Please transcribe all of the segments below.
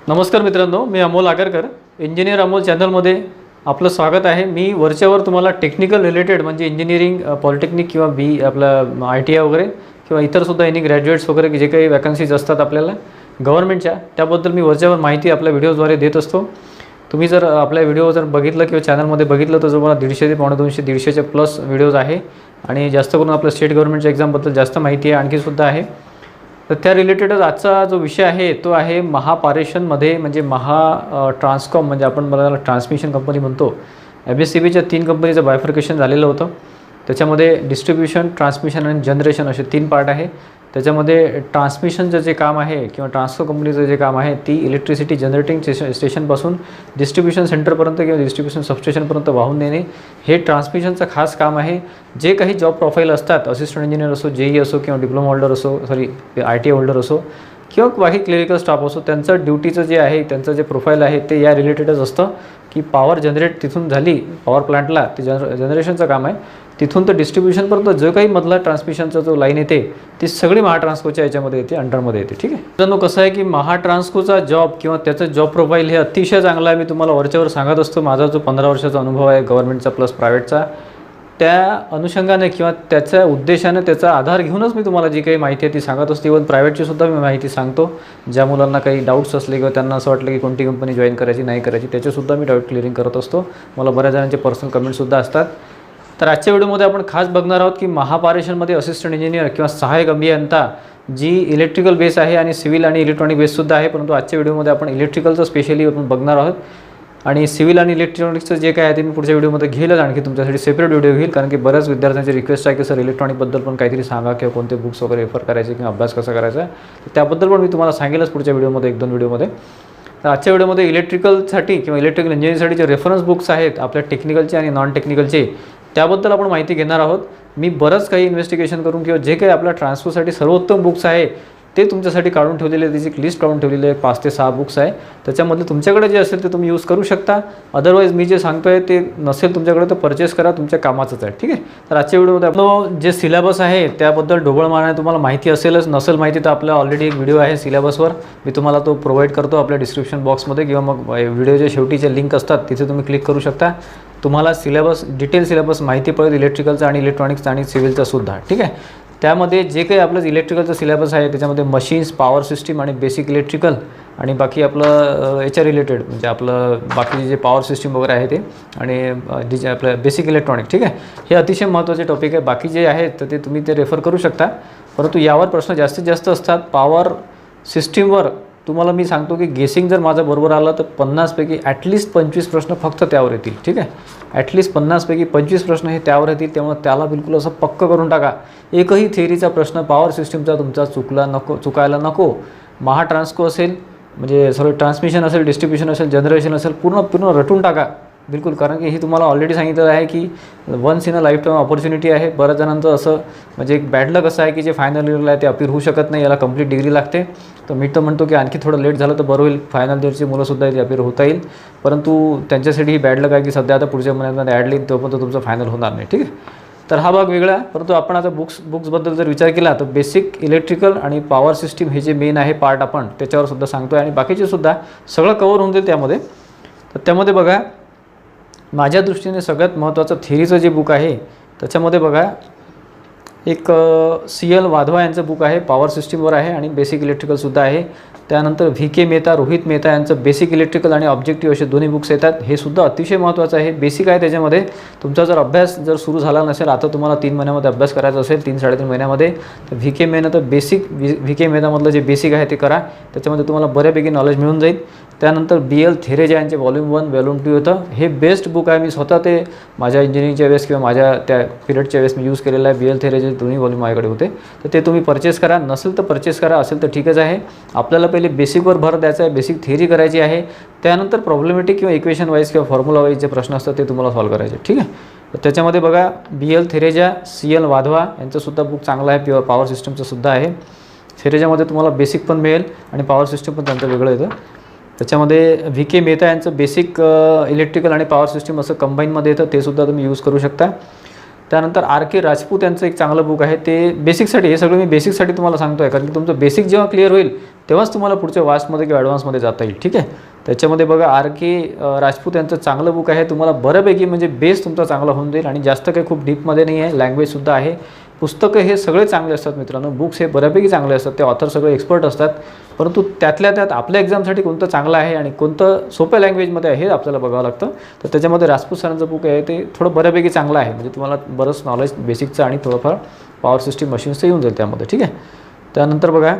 नमस्कार मित्रांनो, मी अमोल आगरकर, इंजिनियर अमोल चॅनलमध्ये आपलं स्वागत आहे। मी वरच्यावर तुम्हाला टेक्निकल रिलेटेड म्हणजे इंजिनिअरिंग पॉलिटेक्निक किंवा आपलं ITI वगैरे किंवा इतरसुद्धा एनी ग्रॅज्युएट्स वगैरे जे काही वॅकन्सीज असतात आपल्याला गव्हर्नमेंटच्या, त्याबद्दल मी वरच्यावर माहिती आपल्या व्हिडिओद्वारे देत असतो। तुम्ही जर आपल्या व्हिडिओ जर बघितलं किंवा चॅनलमध्ये बघितलं तर जवळ 150 ते पावणे 200 150च्या प्लस व्हिडिओज आहे आणि जास्त करून आपल्या स्टेट गव्हर्नमेंटच्या एक्झामबद्दल जास्त माहिती आहे आणखीसुद्धा आहे। तर त्या रिलेटेडच आजचा जो विषय आहे तो आहे महापारेषणमध्ये म्हणजे ट्रान्सकॉम म्हणजे आपण मला ट्रान्समिशन कंपनी म्हणतो। MSCBच्या 3 कंपनीचं बायफर्केशन झालेलं होतं। त्याच्यामध्ये डिस्ट्रीब्युशन, ट्रान्समिशन आणि जनरेशन असे 3 पार्ट आहे। त्याच्यामध्ये ट्रान्समिशनचं जे काम आहे किंवा ट्रान्सको कंपनीचं जे काम आहे ती इलेक्ट्रिसिटी जनरेटिंग स्टेशनपासून डिस्ट्रीब्युशन सेंटरपर्यंत किंवा डिस्ट्रीब्युशन सबस्टेशनपर्यंत वाहून नेणे हे ट्रान्समिशनचं खास काम आहे। जे काही जॉब प्रोफाईल असतात, असिस्टंट इंजिनियर असो, JE असो किंवा डिप्लोमा होल्डर असो, ITI होल्डर असो किंवा बाकी क्लिनिकल स्टाफ असो, त्यांचं ड्युटीचं जे आहे त्यांचं जे प्रोफाईल आहे ते या रिलेटेडच असतं की पॉवर जनरेट तिथून झाली पॉवर प्लांटला ते जनरेशनचं काम आहे, तिथून तर डिस्ट्रीब्युशनपर्यंत जो काही मधला ट्रान्समिशनचा जो लाईन येते ती सगळी महाट्रान्सकोच्या याच्यामध्ये येते, अंडरमध्ये येते। ठीक आहे मित्रांनो, कसं आहे की महाट्रान्सकोचा जॉब किंवा त्याचं जॉब प्रोफाईल हे अतिशय चांगलं आहे। मी तुम्हाला वरच्यावर सांगत असतो, माझा जो 15 वर्षाचा अनुभव आहे गव्हर्नमेंटचा प्लस प्रायव्हेटचा, त्या अनुषंगाने किंवा त्याच्या उद्देशाने त्याचा आधार घेऊनच मी तुम्हाला जी काही माहिती आहे ती सांगत असतो। इव्हन प्रायव्हेटची सुद्धा मी माहिती सांगतो। ज्या मुलांना काही डाऊट्स असले किंवा त्यांना असं वाटलं की कोणती कंपनी जॉईन करायची नाही करायची त्याचेसुद्धा मी डाऊट क्लिअरिंग करत असतो। मला बऱ्याच जणांचे पर्सनल कमेंटसुद्धा असतात। तर आजच्या व्हिडिओमध्ये आपण खास बघणार आहोत की महापारेषणमध्ये असिस्टंट इंजिनियर किंवा सहाय्यक अभियंता जी इलेक्ट्रिकल बेस आहे आणि सिव्हिल आणि इलेक्ट्रॉनिक बेससुद्धा आहे, परंतु आजच्या व्हिडिओमध्ये आपण इलेक्ट्रिकलचं स्पेशली आपण बघणार आहोत आणि सिव्हिल आणि इलेक्ट्रॉनिक्सचं जे काय आहे ते मी पुढच्या व्हिडिओमध्ये घेईलच, आणखी तुमच्यासाठी सेपरेट व्हिडिओ घेईल। कारण की बऱ्याच विद्यार्थ्यांची रिक्वेस्ट आहे की सर इलेक्ट्रॉनिकबद्दल पण काहीतरी सांगा किंवा कोणते बुक्स वगैरे रेफर करायचे किंवा अभ्यास कसा करायचा आहे त्याबद्दल पण मी तुम्हाला सांगेलच पुढच्या व्हिडिओमध्ये 1-2 व्हिडिओमध्ये। तर आजच्या व्हिडिओमध्ये इलेक्ट्रिकलसाठी किंवा इलेक्ट्रिकल इंजिनिअरिंगसाठी जे रेफरन्स बुक्स आहेत आपल्या टेक्निकलचे आणि नॉन टेक्निकलचे त्याबद्दल आपण माहिती घेणार आहोत। मी बरंच काही इन्व्हेस्टिगेशन करून किंवा जे काही आपल्या ट्रान्सफरसाठी सर्वोत्तम बुक्स आहे ते तुमच्यासाठी काढून ठेवलेले आहे, त्याची एक लिस्ट काढून ठेवलेली आहे, 5 ते 6 बुक्स आहे। त्याच्यामध्ये तुमच्याकडे जे असेल ते तुम्ही यूज करू शकता, अदरवाईज मी जे सांगतो आहे ते नसेल तुमच्याकडे तर परचेस करा, तुमच्या कामाचंच आहे। ठीक आहे, तर आजच्या व्हिडिओमध्ये आपलं जे सिलेबस आहे त्याबद्दल ढोबळ मारणे तुम्हाला माहिती असेलच, नसेल माहिती तर आपला ऑलरेडी एक व्हिडिओ आहे सिलेबसवर, मी तुम्हाला तो प्रोव्हाइड करतो आपल्या डिस्क्रिप्शन बॉक्समध्ये किंवा मग व्हिडिओच्या शेवटीचे लिंक असतात तिथे तुम्ही क्लिक करू शकता। तुम्हाला सिलेबस डिटेल सिलेबस माहिती पडेल इलेक्ट्रिकलचा आणि इलेक्ट्रॉनिक्सचा आणि सिव्हिलचा सुद्धा। ठीक आहे, त्यामध्ये जे काही आपलं इलेक्ट्रिकलचं सिलेबस आहे त्याच्यामध्ये मशीन्स, पॉवर सिस्टीम आणि बेसिक इलेक्ट्रिकल आणि बाकी आपलं याच्या रिलेटेड म्हणजे आपलं बाकी जे पॉवर सिस्टीम वगैरे आहे ते आणि जे आपलं बेसिक इलेक्ट्रॉनिक, ठीक आहे, हे अतिशय महत्त्वाचे टॉपिक आहे। बाकी जे आहेत तर ते तुम्ही ते रेफर करू शकता, परंतु यावर प्रश्न जास्तीत जास्त असतात। पॉवर सिस्टीमवर तुम्हाला मी सांगतो की गेसिंग जर माझं बरोबर आलं तर 50 पैकी ॲटलिस्ट 25 प्रश्न फक्त त्यावर येतील। ठीक आहे, ॲटलिस्ट 50 पैकी 25 प्रश्न हे त्यावर येतील, त्यामुळे त्याला बिलकुल असं पक्क करून टाका। एकही थिअरीचा प्रश्न पॉवर सिस्टीमचा तुमचा चुकायला नको। महाट्रान्सको असेल म्हणजे सर्व ट्रान्समिशन असेल, डिस्ट्रीब्युशन असेल, जनरेशन असेल, पूर्ण रटून टाका बिलकुल, कारण की ही तुम्हाला ऑलरेडी सांगितलेलं आहे की once in a lifetime opportunity आहे। बऱ्याच जणांचं असं म्हणजे एक बॅड लक असं आहे की जे फायनल इयरला आहे ते अपीर होऊ शकत नाही, याला कंप्लीट डिग्री लागते। तर मी तर म्हणतो की आणखी थोडं लेट झालं तर बरं होईल, फायनल इयरची मुलंसुद्धा ते अपीर होता येईल, परंतु त्यांच्यासाठी ही बॅड लक आहे की सध्या आता पुढच्या महिन्यामध्ये ॲड येईल तोपर्यंत तुमचं फायनल होणार नाही। ठीक आहे, तर हा भाग वेगळा, परंतु आपण आता बुक्सबद्दल जर विचार केला तर बेसिक इलेक्ट्रिकल आणि पॉवर सिस्टीम हे जे मेन आहे पार्ट आपण त्याच्यावर सुद्धा सांगतो आहे आणि बाकीचे सुद्धा सगळं कवर होऊन जाईल त्यामध्ये। तर त्यामध्ये बघा माझ्या दृष्टीने सगळ्यात महत्त्वाचं थिअरीचं जे बुक आहे त्याच्यामध्ये बघा एक CL वाधवा यांचं बुक आहे, पॉवर सिस्टीमवर आहे आणि बेसिक इलेक्ट्रिकलसुद्धा आहे। त्यानंतर VK मेहता, रोहित मेहता यांचं बेसिक इलेक्ट्रिकल आणि ऑब्जेक्टिव्ह असे दोन्ही बुक्स येतात, हे सुद्धा अतिशय महत्त्वाचं आहे। बेसिक आहे त्याच्यामध्ये तुमचा जर अभ्यास जर सुरू झाला नसेल, आता तुम्हाला 3 महिन्यामध्ये अभ्यास करायचा असेल, 3-3.5 महिन्यामध्ये, तर VK मेहता तर VK मेहतामधलं जे बेसिक आहे ते करा, त्याच्यामध्ये तुम्हाला बऱ्यापैकी नॉलेज मिळून जाईल। त्यानंतर BL थेरेजा यांचे वॉल्यूम 1 वॉल्यूम 2 होतं, हे बेस्ट बुक आहे। मी स्वतः ते माझ्या इंजिनिअरिंगच्या वेळेस किंवा माझ्या त्या पिरियडच्या वेळेस मी यूज केलेलं आहे। BL थेरेजे दोन्ही वॉल्यूम माझ्याकडे होते, तर ते तुम्ही परचेस करा, नसेल तर परचेस करा, असेल तर ठीकच आहे। आपल्याला पहिले बेसिकवर भर द्यायचा आहे, बेसिक थिअरी करायची आहे, त्यानंतर प्रॉब्लेमॅटिक किंवा इक्वेशन वाईज किंवा फॉर्म्युला वाईज जे प्रश्न असतात ते तुम्हाला सॉल्व्ह करायचे। ठीक आहे, तर त्याच्यामध्ये बघा BL Teresa, CL Wadhwa यांचंसुद्धा book चांगलं आहे, पॉवर सिस्टमचं सुद्धा आहे। थेरेजामध्ये तुम्हाला बेसिक पण मिळेल आणि पॉवर सिस्टम पण त्यांचं वेगळं येतं। त्याच्यामध्ये VK मेहता यांचं बेसिक इलेक्ट्रिकल आणि पॉवर सिस्टीम असं कंबाईनमध्ये येतं, ते सुद्धा तुम्ही यूज करू शकता। त्यानंतर आर के राजपूत यांचं एक चांगलं बुक आहे, ते बेसिकसाठी. हे सगळं मी बेसिकसाठी तुम्हाला सांगतो आहे, कारण की तुमचं बेसिक जेव्हा क्लिअर होईल तेव्हाच तुम्हाला पुढच्या वास्टमध्ये किंवा ॲडव्हान्समध्ये जाता येईल. ठीक आहे, त्याच्यामध्ये बघा आर के राजपूत यांचं चांगलं बुक आहे. तुम्हाला बऱ्यापैकी म्हणजे बेस तुमचा चांगला होऊन जाईल आणि जास्त काही खूप डीपमध्ये नाही आहे, लँग्वेजसुद्धा आहे. पुस्तकं हे सगळे चांगले असतात मित्रांनो, बुक्स हे बऱ्यापैकी चांगले असतात, ते ऑथर सगळे एक्सपर्ट असतात. परंतु त्यातल्या त्यात आपल्या एक्झामसाठी कोणतं चांगलं आहे आणि कोणतं सोप्या लँग्वेजमध्ये आहे हे आपल्याला बघावं लागतं. तर त्याच्यामध्ये राजपूत सरांचं बुक आहे ते थोडं बऱ्यापैकी चांगलं आहे, म्हणजे तुम्हाला बरंच नॉलेज बेसिकचं आणि थोडंफार पॉवर सिस्टीम मशीन्सचं येऊन जाईल त्यामध्ये. ठीक आहे, त्यानंतर बघा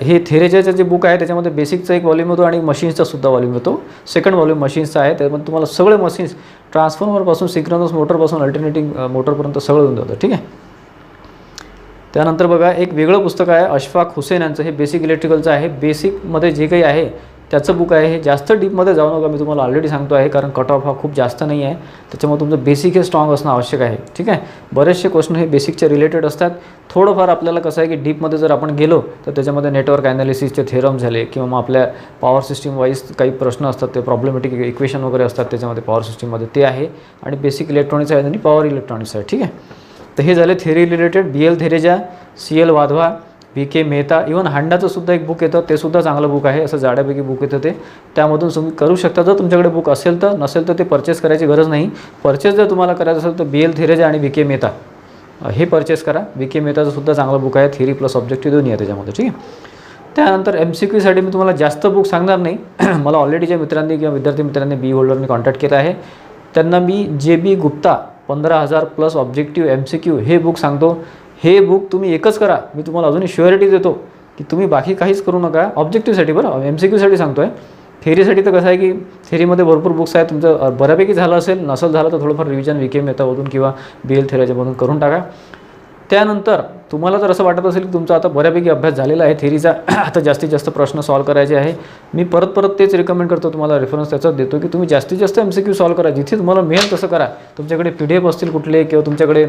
हे थेरेजाचं जे बुक आहे त्याच्यामध्ये बेसिकचा एक वॉल्यूम होतो आणि मशीन्सचा सुद्धा वॉल्यूम होतो. सेकंड वॉल्यूम मशीन्सचा आहे, त्यामध्ये तुम्हाला सगळे मशीन्स ट्रान्सफॉर्मरपासून सिंक्रोनस मोटरपासून अल्टरनेटिंग मोटरपर्यंत सगळं होऊन जातं. ठीक आहे, त्यानंतर बघा एक वेगळं पुस्तक आहे अशफाक हुसेन यांचं, हे बेसिक इलेक्ट्रिकलचं आहे. बेसिकमध्ये जे काही आहे त्याचं बुक आहे. हे जास्त डीपमध्ये जाऊ नका, मी तुम्हाला ऑलरेडी सांगतो आहे, कारण कट ऑफ हा खूप जास्त नाही आहे, त्याच्यामुळे तुमचं बेसिक हे स्ट्रॉंग असणं आवश्यक आहे. ठीक आहे, बरेचसे क्वेश्चन हे बेसिकच्या रिलेटेड असतात. थोडंफार आपल्याला कसं आहे की डीपमध्ये जर आपण गेलो तर त्याच्यामध्ये नेटवर्क ॲनालिसिसचे थेरम झाले किंवा मग आपल्या पॉवर सिस्टीम वाईज काही प्रश्न असतात, ते प्रॉब्लेमॅटिक इक्वेशन वगैरे असतात त्याच्यामध्ये पॉवर सिस्टीममध्ये, ते आहे. आणि बेसिक इलेक्ट्रॉनिक्स आहे आणि पॉवर इलेक्ट्रॉनिक्स आहे. ठीक आहे, तर हे झाले थेरी रिलेटेड. बी L Teresa, C L Wadhwa, बी के मेहता, इव्हन हांडाचं सुद्धा एक बुक येतं, ते सुद्धा चांगलं बुक आहे, असं जाड्यापैकी बुक येतं ते, त्यामधून तुम्ही करू शकता. जर तुमच्याकडे बुक असेल तर, नसेल तर ते परचेस करायची गरज नाही. परचेस जर तुम्हाला करायचं असेल तर बी एल थेरेजा आणि बी के मेहता हे परचेस करा. बी के मेहताचं सुद्धा चांगलं बुक आहे, थेरी प्लस ऑब्जेक्टिव्ह दोन्ही आहे त्याच्यामध्ये. ठीक आहे, त्यानंतर MCQसाठी मी तुम्हाला जास्त बुक सांगणार नाही. मला ऑलरेडी ज्या मित्रांनी किंवा विद्यार्थी मित्रांनी बी होल्डरनी कॉन्टॅक्ट केला आहे त्यांना मी JB Gupta 15,000 plus objective MCQ हे बुक सांगतो. हे बुक तुम्ही एकच करा, मी तुम्हाला अजूनही श्युअरिटी देतो की तुम्ही बाकी काहीच करू नका. ऑब्जेक्टिव्हसाठी बरं, MCQसाठी सांगतो आहे. थेरीसाठी तर कसं आहे की थेरीमध्ये भरपूर बुक्स आहेत, तुमचं बऱ्यापैकी झालं असेल, नसेल झालं तर थोडंफार रिव्हिजन VK मेहतामधून किंवा BL थेरेजामधून करून टाका. त्यानंतर तुम्हाला जर असं वाटत असेल की तुमचा आता बऱ्यापैकी अभ्यास झालेला आहे थेरीचा, आता जास्तीत जास्त प्रश्न सॉल्व करायचे आहे, मी परत तेच रिकमेंड करतो तुम्हाला, रेफरन्स त्याचाच देतो की तुम्ही जास्तीत जास्त MCQ सॉल्व करा. जिथे तुम्हाला मिळेल तसं करा. तुमच्याकडे PDF असतील कुठले किंवा तुमच्याकडे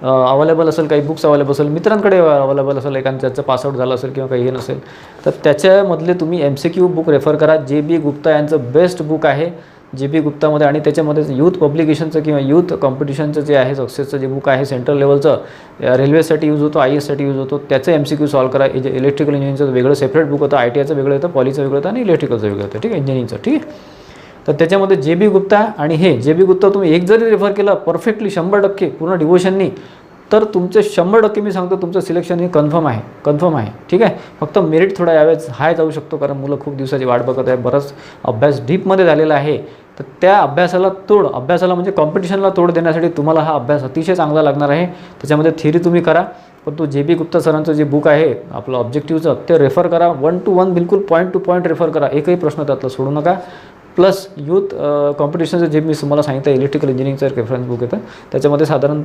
अवेलेबल असेल, काही बुक्स अवेलेबल असेल, मित्रांकडे अवेलेबल असेल, एखादं त्याचं पासआउट झालं असेल किंवा काही हे नसेल तर त्याच्यामधले तुम्ही MCQ बुक रेफर करा. JB गुप्ता यांचं बेस्ट बुक आहे JB गुप्तामध्ये, आणि त्याच्यामध्ये यूथ पब्लिकेशनचं किंवा यूथ कॉम्पिटिशनचं जे आहे सक्सेसचं जे बुक आहे सेंट्रल लेवलचं, रेल्वेसाठी यूज होतो, IASसाठी यूज होतो, त्याचं MCQ सॉल्व करा. इलेक्ट्रिकल इंजिनिअरिंगचं वेगळं सेपरेट बुक होतं, ITIचं वेगळं होतं, पॉलीचं वेगळं होतं आणि इलेक्ट्रिकलचं वेगळं होतं. ठीक आहे, इंजिनिअरिंगचं. ठीक आहे, तर त्याच्यामध्ये JB गुप्ता आणि हे JB गुप्ता तुम्ही एक जरी रेफर केलं परफेक्टली 100% पूर्ण डिवोशननी, तर तुमचे 100% मी सांगतो तुमचं सिलेक्शन हे कन्फर्म आहे. ठीक आहे, फक्त मेरिट थोडा यावेळेस हाय जाऊ शकतो, कारण मुलं खूप दिवसाची वाट बघत आहे, बराच अभ्यास डीपमध्ये झालेला आहे. तर त्या अभ्यासाला म्हणजे कॉम्पिटिशनला तोड देण्यासाठी तुम्हाला हा अभ्यास अतिशय चांगला लागणार आहे. त्याच्यामध्ये थिअरी तुम्ही करा, पण JB गुप्ता सरांचं जे बुक आहे आपलं ऑब्जेक्टिव्हचं ते रेफर करा. 1 to 1 बिलकुल पॉईंट टू पॉईंट रेफर करा, एकही प्रश्न त्यातला सोडू नका. प्लस यूथ कॉम्पिटिशनचं जे मी तुम्हाला सांगितलं इलेक्ट्रिकल इंजिनिअरिंगचं रेफरन्स बुक येतं, त्याच्यामध्ये साधारण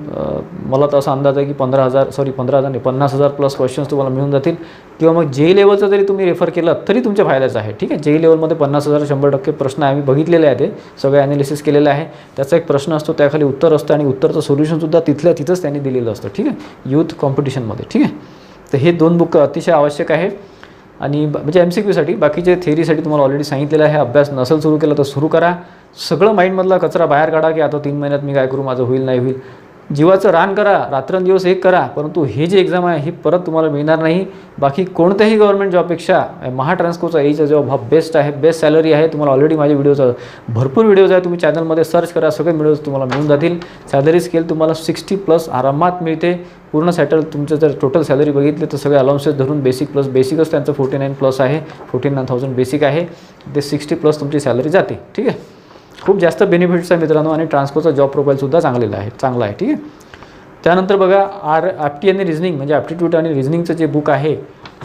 मला तर असा अंदाज आहे की 50,000 प्लस क्वेश्चन्स तुम्हाला मिळून जातील. किंवा मग JEE लेवलचं जरी तुम्ही रेफर केलं तरी तुमच्या फायद्याचं आहे. ठीक आहे, JEE लेवलमध्ये 50,000 100% प्रश्न आहे, आम्ही बघितलेले आहे, ते सगळे ॲनालिसिस केलेलं आहे. त्याचा एक प्रश्न असतो, त्याखाली उत्तर असतं आणि उत्तरचं सोल्युशनसुद्धा तिथंच त्यांनी दिलेलं असतं. ठीक आहे, यूथ कॉम्पिटिशनमध्ये. ठीक आहे, तर हे 2 बुक अतिशय आवश्यक आहे आणि म्हणजे MCQसाठी. बाकीचे थेरीसाठी तुम्हाला ऑलरेडी सांगितलेलं आहे. अभ्यास नसेल सुरू केला तर सुरू करा. सगळं माइंडमधला कचरा बाहेर काढा की आता 3 महिन्यात मी काय करू, माझं होईल नाही होईल. जीवाचं रान करा, रात्रंदिवस एक करा, परंतु हे जे एक्झाम आहे ही परत तुम्हाला मिळणार नाही. बाकी कोणत्याही गव्हर्नमेंट जॉबपेक्षा महाट्रान्सकोचा एचा जॉब हा बेस्ट आहे, बेस्ट सॅलरी आहे. तुम्हाला ऑलरेडी माझे भरपूर व्हिडिओज आहे, तुम्ही चॅनलमध्ये सर्च करा, सगळे व्हिडिओज तुम्हाला मिळून जातील. सॅलरी स्केल तुम्हाला 60+ आरामात मिळते. पूर्ण सॅटल तुमचं जर टोटल सॅलरी बघितली तर सगळे अलाउन्सेस धरून बेसिकच त्यांचं 49+ आहे, 49,000 बेसिक आहे, ते 60+ तुमची सॅलरी जाते. ठीक आहे, खूप जास्त बेनिफिट्स आहे मित्रांनो, आणि ट्रान्सकोचा जॉब प्रोफाईलसुद्धा चांगला आहे. ठीक आहे, त्यानंतर बघा APT आणि रिझनिंग म्हणजे ॲप्टिट्यूड आणि रिझनिंगचं जे बुक आहे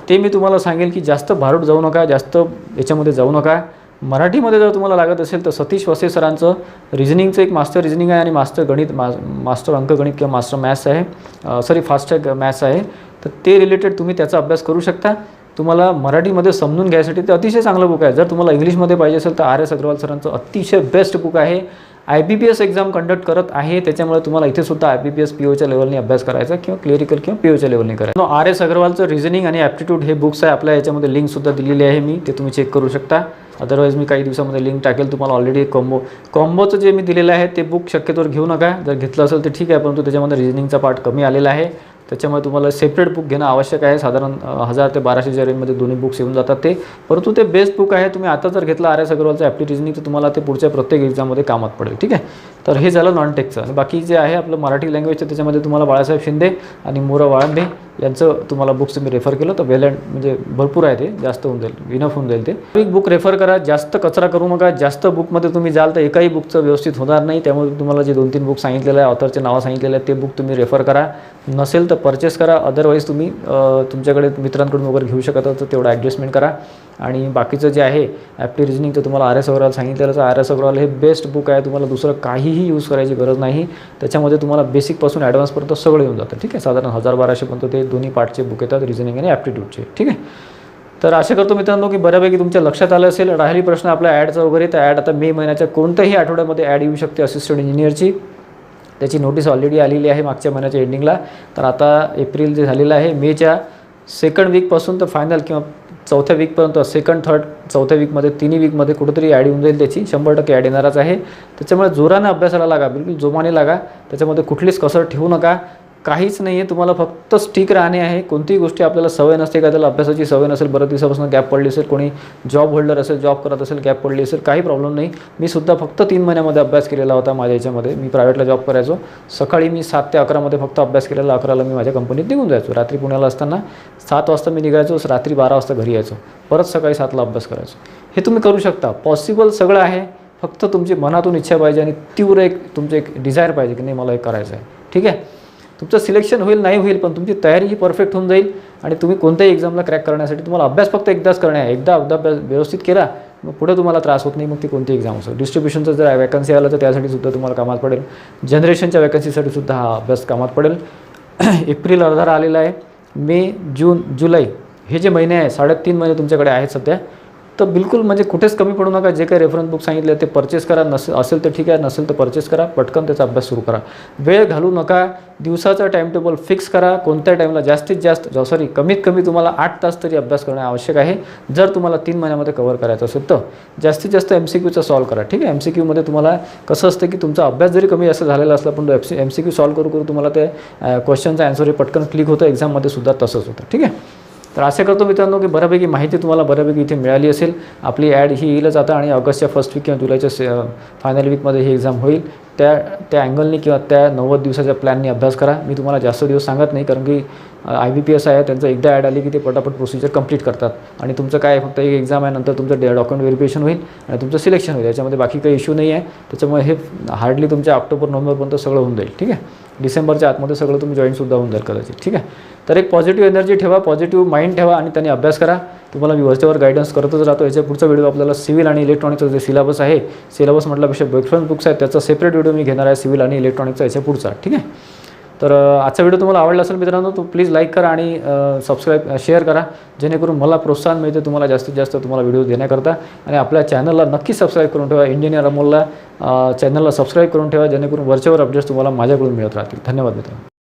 ते मी तुम्हाला सांगेल की जास्त भारूड जाऊ नका, जास्त याच्यामध्ये जाऊ नका. मराठीमध्ये जर तुम्हाला लागत असेल तर सतीश वसे सरांचं रिझनिंगचं एक मास्टर रिझनिंग आहे आणि मास्टर अंकगणित किंवा मास्टर मॅथ्स आहे, फास्ट मॅथ्स आहे. तर ते रिलेटेड तुम्ही त्याचा अभ्यास करू शकता. तुम्हाला मराठीमध्ये समजून घ्यायसाठी ते अतिशय चांगलं बुक आहे. जर तुम्हाला इंग्लिशमध्ये पाहिजे असेल तर RS अग्रवाल सरांचं अतिशय बेस्ट बुक आहे. IBPS एक्झाम कंडक्ट करत आहे, त्याच्यामुळे तुम्हाला इथे सुद्धा IBPS POच्या लेवलने अभ्यास करायचा किंवा क्लिअरिकल किंवा POच्या लेवलने करायचा. RS अग्रवालचं रिझनिंग आणि ॲप्टिट्यूड हे बुक्स आहे आपल्या याच्यामध्ये, लिंकसुद्धा दिलेली आहे मी, ते तुम्ही चेक करू शकता. अदरवाईज मी काही दिवसामध्ये लिंक टाकेल तुम्हाला. ऑलरेडी कॉम्बोचं जे मी दिलेलं आहे ते बुक शक्यतोवर घेऊ नका. जर घेतलं असेल तर ठीक आहे, परंतु त्याच्यामध्ये रिजनिंगचा पार्ट कमी आलेला आहे. त्याच्यामुळे तुम्हाला सेपरेट बुक घेणं आवश्यक आहे. साधारण 1000 ते 1200च्या रेंजमध्ये दोन्ही बुक्स येऊन जातात ते. परंतु ते बेस्ट बुक आहे. तुम्ही आता जर घेतलं RS अग्रवालचं ॲप्टी रिजनिंग तर तुम्हाला ते पुढच्या प्रत्येक एक्झाममध्ये कामात पडेल. ठीक आहे. तर हे झालं नॉन टेकचं. आणि बाकी जे आहे आपलं मराठी लँग्वेजचं त्याच्यामध्ये तुम्हाला बाळासाहेब शिंदे आणि मोरा वाळंबे यांचं तुम्हाला बुक्स तुम्ही रेफर केलं तर वेल म्हणजे भरपूर आहे, ते जास्त होऊन जाईल, इनफ होऊन जाईल. ते एक बुक रेफर करा, जास्त कचरा करू नका. जास्त बुकमध्ये तुम्ही जाल तर एकाही बुकचं व्यवस्थित होणार नाही. त्यामुळे तुम्हाला जे 2-3 बुक सांगितलेलं आहे, ऑथरचे नावं सांगितलेलं आहे, ते बुक तुम्ही रेफर करा. नसेल तर परचेस करा. अदरवाईज तुम्ही तुमच्याकडे मित्रांकडून वगैरे घेऊ शकता तर तेवढं ॲडजस्टमेंट करा. आणि बाकीचं जे आहे ॲप्टी रिजनिंग तर तुम्हाला RS अग्रवाल सांगितलेलं तर RS अग्रवाल हे बेस्ट बुक आहे. तुम्हाला दुसरं काहीही यूज करायची गरज नाही. त्याच्यामध्ये तुम्हाला बेसिकपासून ॲडव्हान्सपर्यंत सगळं येऊन जातं. ठीक आहे. साधारण 1000-1200 पर्यंत ते दोन्ही पार्टचे बुक येतात, रिजनिंग आणि ॲप्टिट्यूडचे. ठीक आहे. तर आशा करतो मित्रांनो की बऱ्यापैकी तुमच्या लक्षात आलं असेल. राहिली प्रश्न आपल्या ॲडचा वगैरे, तर ॲड आता मे महिन्याच्या कोणत्याही आठवड्यामध्ये ॲड येऊ शकते असिस्टंट इंजिनियरची. त्याची नोटीस ऑलरेडी आलेली आहे मागच्या महिन्याच्या एंडिंगला. तर आता एप्रिल जे झालेलं आहे, मेच्या 2nd वीकपासून तर फायनल किंवा 4थ्या वीकपर्यंत, 2nd, 3rd, 4थ्या वीकमध्ये, 3 वीकमध्ये कुठेतरी ॲड येऊन जाईल. त्याची 100% ॲड येणारच आहे. त्याच्यामुळे जोरानं अभ्यासाला लागा, बिलकुल जोमाने लागा. त्याच्यामध्ये कुठलीच कसर ठेवू नका. काहीच नाही आहे, तुम्हाला फक्त स्टिक राहणे आहे. कोणतीही गोष्टी आपल्याला सवय नसते का, त्याला अभ्यासाची सवय नसेल, बऱ्याच दिवसापासून गॅप पडली असेल, कोणी जॉब होल्डर असेल, जॉब करत असेल, गॅप पडली असेल, काही प्रॉब्लेम नाही. मी सुद्धा फक्त 3 महिन्यामध्ये अभ्यास केलेला होता माझ्या याच्यामध्ये. मी प्रायव्हेटला जॉब करायचो. सकाळी मी 7 ते 11मध्ये फक्त अभ्यास केलेला. 11ला मी माझ्या कंपनीत निघून जायचो. रात्री पुण्याला असताना 7 वाजता मी निघायचो, रात्री 12 वाजता घरी यायचो. परत सकाळी 7ला अभ्यास करायचो. हे तुम्ही करू शकता. पॉसिबल सगळं आहे. फक्त तुमची मनातून इच्छा पाहिजे आणि तीव्र एक तुमचं एक डिझायर पाहिजे की नाही मला हे करायचं आहे. ठीक आहे. तुमचं सिलेक्शन होईल नाही होईल, पण तुमची तयारी ही परफेक्ट होऊन जाईल. आणि तुम्ही कोणत्याही एक्झामला क्रॅक करण्यासाठी तुम्हाला अभ्यास फक्त एकदाच करणे आहे. एकदा अभ्यास व्यवस्थित केला मग पुढे तुम्हाला त्रास होत नाही. मग ती कोणती एक्झाम असो. डिस्ट्रिब्युशनचं जर वॅकन्सी आलं तर त्यासाठी सुद्धा तुम्हाला कामात पडेल. जनरेशनच्या वॅकन्सीसाठी सुद्धा हा अभ्यास कामात पडेल. एप्रिल अर्धा आलेला आहे. मे, जून, जुलै हे जे महिने आहे, 3.5 महिने तुमच्याकडे आहेत सध्या. तर बिलकुल म्हणजे कुठेच कमी पडू नका. जे काही रेफरन्स बुक सांगितले ते परचेस करा. असेल तर ठीक आहे, नसेल तर परचेस करा. पटकन त्याचा अभ्यास सुरू करा. वेळ घालू नका. दिवसाचा टाईम टेबल फिक्स करा. कोणत्या टाईमला कमीत कमी तुम्हाला 8 तास तरी अभ्यास करणं आवश्यक आहे. जर तुम्हाला 3 महिन्यामध्ये कव्हर करायचं असेल तर जास्तीत जास्त MCQचा सॉल्व करा. ठीक आहे. MCQमध्ये तुम्हाला कसं असतं की तुमचा अभ्यास जरी कमी असं झालेला असला पण MCQ सॉल्व करू तुम्हाला ते क्वेश्चनचा आन्सर हे पटकन क्लिक होतं. एक्झाममध्ये सुद्धा तसंच होतं. ठीक आहे. तर आशा करतो मित्रांनो की बऱ्यापैकी माहिती तुम्हाला बऱ्यापैकी इथे मिळाली असेल. आपली ॲड ही येईलच आता आणि ऑगस्टच्या 1st वीक किंवा जुलैच्या फायनल वीकमध्ये ही एक्झाम होईल. त्या अँगलनी किंवा त्या 90 दिवसाच्या प्लॅननी अभ्यास करा. मी तुम्हाला जास्त दिवस सांगत नाही, कारण की IBPS आहे त्यांचं एकदा ॲड आली की ते पटापट प्रोसिजर कंप्लीट करतात. आणि तुमचं काय फक्त एक एक्झाम आहे, नंतर तुमचं डॉक्युमेंट व्हेरिफिकेशन होईल आणि तुमचं सिलेक्शन होईल. याच्यामध्ये बाकी काही इश्यू नाही आहे. त्याच्यामुळे हे हार्डली तुमच्या ऑक्टोबर-नोव्हेंबरपर्यंत सगळं होऊन जाईल. ठीक आहे. डिसेंबरच्या आतमध्ये सगळं तुम्ही जॉईनसुद्धा होऊन जाईल कदाचित. ठीक आहे. तर एक पॉझिटिव्ह एनर्जी ठेवा, पॉझिटिव्ह माइंड ठेवा आणि त्यांनी अभ्यास करा. तुम्हाला मी वरच्यावर गायडन्स करतच राहतो. याच्या पुढचा व्हिडिओ आपल्याला सिव्हिल आणि इलेक्ट्रॉनिक्सचा जे सिलेबस आहे, सिलेबस म्हटल्यापेक्षा रेफरन्स बुक्स आहेत त्याचा सेपरेट व्हिडिओ मी घेणार आहे सिव्हिल आणि इलेक्ट्रॉनिक्सचा याच्या पुढचा. ठीक आहे. तर आजचा व्हिडिओ तुम्हाला आवडला असेल मित्रांनो तर प्लीज लाईक करा आणि सबस्क्राईब शेअर करा, जेणेकरून मला प्रोत्साहन मिळते तुम्हाला जास्तीत जास्त तुम्हाला व्हिडिओ देण्याकरता. आणि आपल्या चॅनलला नक्की सबस्क्राईब करून ठेवा. इंजिनियर अमोलला चॅनलला सबस्क्राईब करून ठेवा, जेणेकरून वरच्यावर अपडेट्स तुम्हाला माझ्याकडून मिळत राहतील. धन्यवाद मित्रांनो.